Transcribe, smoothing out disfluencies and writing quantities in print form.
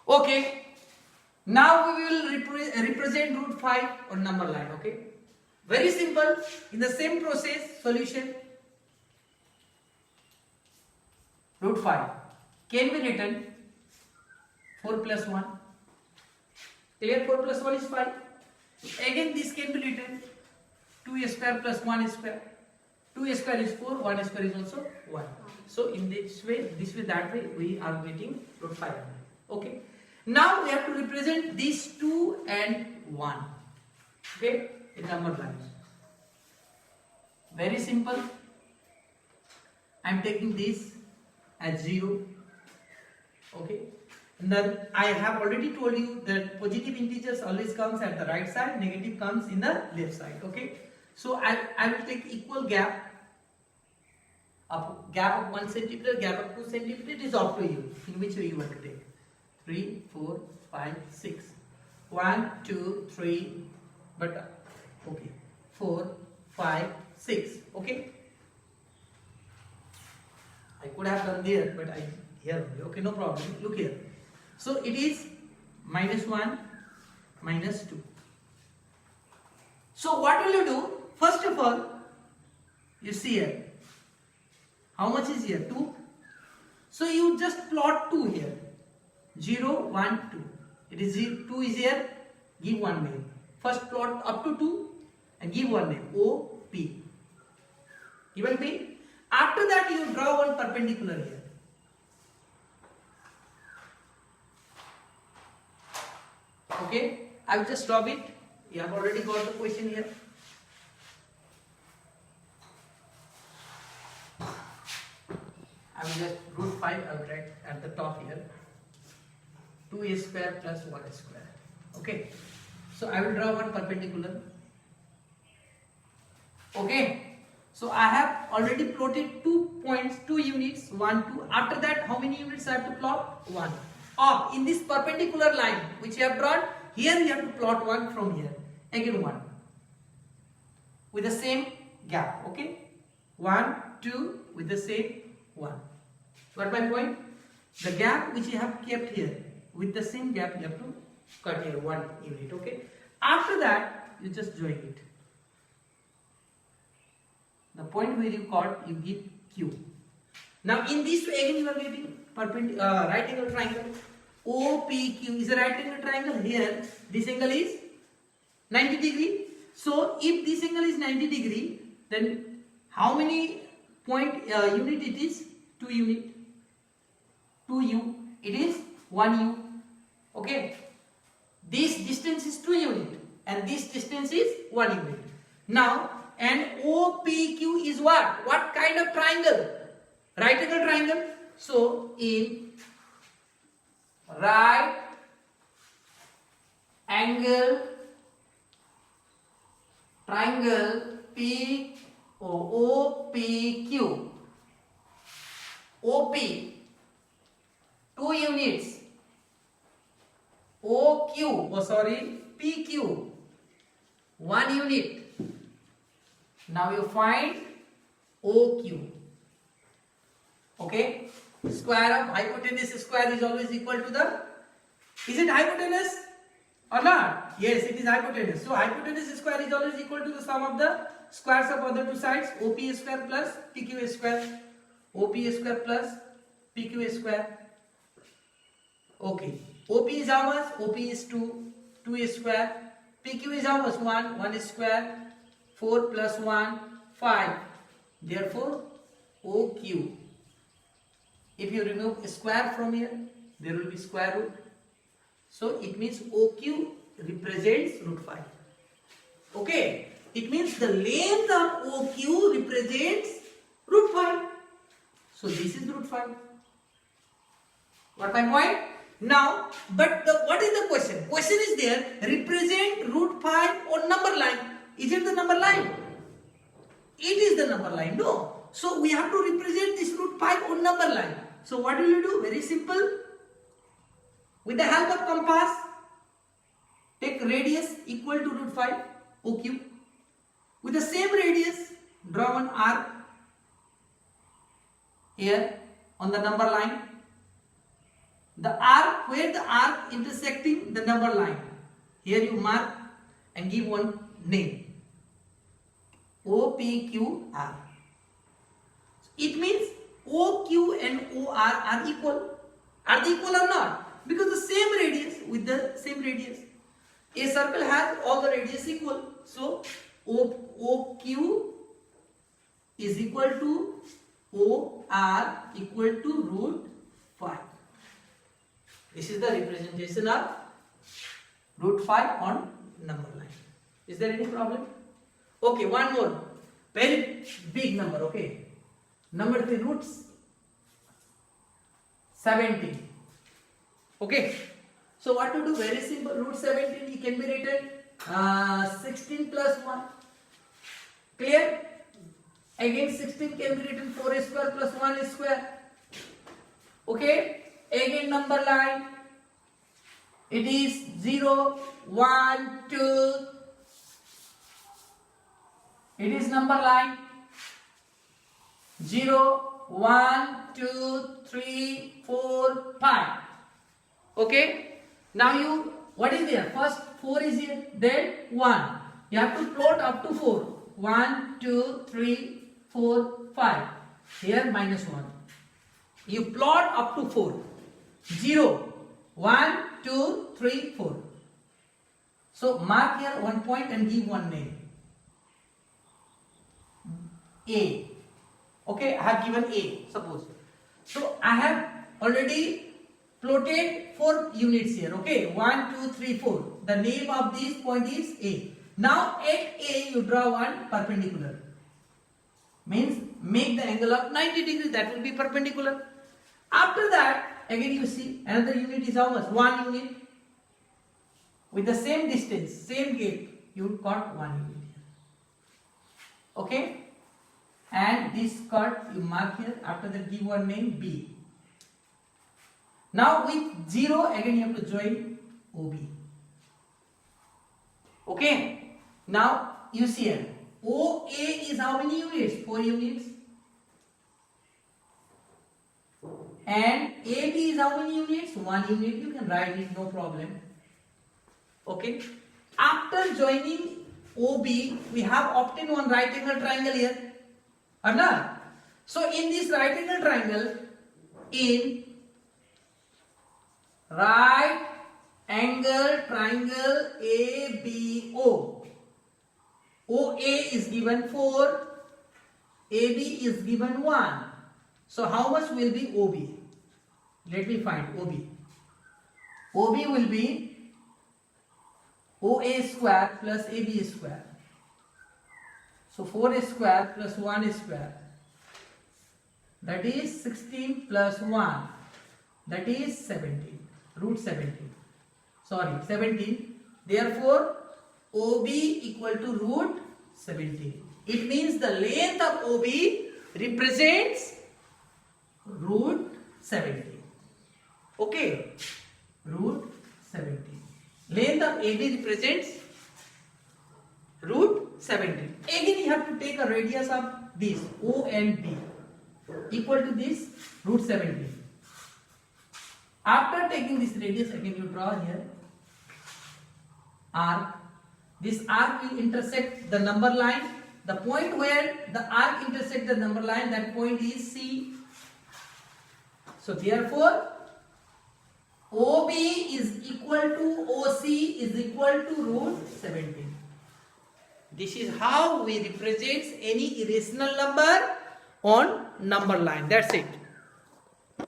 Okay, now we will represent root 5 on number line. Okay, very simple. In the same process, solution root 5 can be written 4 plus 1. Clear? 4 plus 1 is 5. Again, this can be written 2 square plus 1 square. 2 square is 4, 1 square is also 1. So in this way, that way, we are getting root 5. Okay. Now we have to represent these 2 and 1. Okay, in number lines. Very simple. I am taking this as 0. Okay. And then I have already told you that positive integers always comes at the right side, negative comes in the left side. Okay. So I will take equal gap of 1 centimeter, gap of 2 centimeter. It is up to you in which way you want to take. 3, 4, 5, 6. 1, 2, 3, but okay. 4, 5, 6. Okay. I could have done there, but I here only. Okay, no problem. Look here. So it is -1, -2. So what will you do? First of all, you see here. How much is here? 2. So you just plot 2 here. 0, 1, 2. It is 2 is here. Give one name. First plot up to 2 and give one name. O, P. Given P. After that you draw one perpendicular here. Okay. I will just draw it. You have already got the question here. I will just root 5. I will write at the top here. 2a square plus 1 square. Okay. So I will draw one perpendicular. Okay. So I have already plotted 2 points, 2 units, 1, 2. After that, how many units I have to plot? 1. Or in this perpendicular line which you have drawn, here you have to plot 1 from here. Again 1. With the same gap. Okay. 1, 2 with the same 1. Got my point? The gap which you have kept here, with the same gap you have to cut here 1 unit. Okay. After that, you just join it. The point where you cut, you give Q. Now in this way again you are getting right angle triangle. OPQ is a right angle triangle. Here this angle is 90 degree. So if this angle is 90 degree, then how many point unit it is? 2 unit. 2U. It is 1U. Okay. This distance is 2 unit and this distance is 1 unit. Now and OPQ is what? What kind of triangle? Right angle triangle. So in right angle triangle OPQ. OP 2 units. PQ 1 unit. Now you find OQ. Okay. Square of hypotenuse square is always equal to the. Is it hypotenuse or not? Yes, it is hypotenuse. So hypotenuse square is always equal to the sum of the squares of other two sides. OP square plus PQ square. OP square plus PQ square. Okay. OP is how much? OP is 2. 2 square. PQ is how much? 1. 1 square. 4 plus 1, 5. Therefore, OQ. If you remove a square from here, there will be square root. So, it means OQ represents root 5. Okay. It means the length of OQ represents root 5. So, this is root 5. Got my point? Now, but what is the question? Question is there, represent root 5 on number line. Is it the number line? It is the number line. No. So we have to represent this root 5 on number line. So what will you do? Very simple. With the help of compass, take radius equal to root 5 OQ. With the same radius, draw one arc here on the number line. the arc, where the arc intersecting the number line. Here you mark and give one name. OPQR. It means OQ and OR are equal. Are they equal or not? Because the same radius with the same radius. A circle has all the radius equal. So OQ is equal to OR equal to root 5. This is the representation of root 5 on number line. Is there any problem? Okay, one more. Very big number, okay. Number 3, roots 17. Okay. So what to do? Very simple. Root 17 can be written 16 plus 1. Clear? Again 16 can be written 4 square plus 1 square. Okay. Again number line. It is 0, 1, 2. It is number line. 0, 1, 2, 3, 4, 5. Okay. Now what is there? First 4 is here, then 1. You have to plot up to 4. 1, 2, 3, 4, 5. Here minus 1. You plot up to 4. 0, 1, 2, 3, 4. So mark here one point and give one name. A. Okay, I have given A, suppose. So I have already plotted 4 units here. Okay, 1, 2, 3, 4. The name of this point is A. Now at A you draw one perpendicular. Means make the angle of 90 degrees. That will be perpendicular. After that, again you see another unit is how much? 1 unit. With the same distance, same gap, you cut 1 unit. Okay. And this cut you mark here. After that give one name B. Now with 0 again you have to join OB. Okay. Now you see here. OA is how many units? 4 units. And AB is how many units? 1 unit. You can write it, no problem. Okay. After joining OB, we have obtained one right angle triangle here. Or not? So in this right angle triangle, in right angle triangle ABO, OA is given 4, AB is given 1. So how much will be OB? Let me find OB. OB will be OA square plus AB square. So 4 square plus 1 square. That is 16 plus 1. That is 17. Root 17. Sorry, 17. Therefore, OB equal to root 17. It means the length of OB represents root 17. Okay. Root 17. Length of AB represents root 17. Again you have to take a radius of this O and B equal to this root 17. After taking this radius again you draw here arc. This arc will intersect the number line. The point where the arc intersects the number line, that point is C. So therefore OB is equal to OC is equal to root 17. This is how we represent any irrational number on number line. That's it.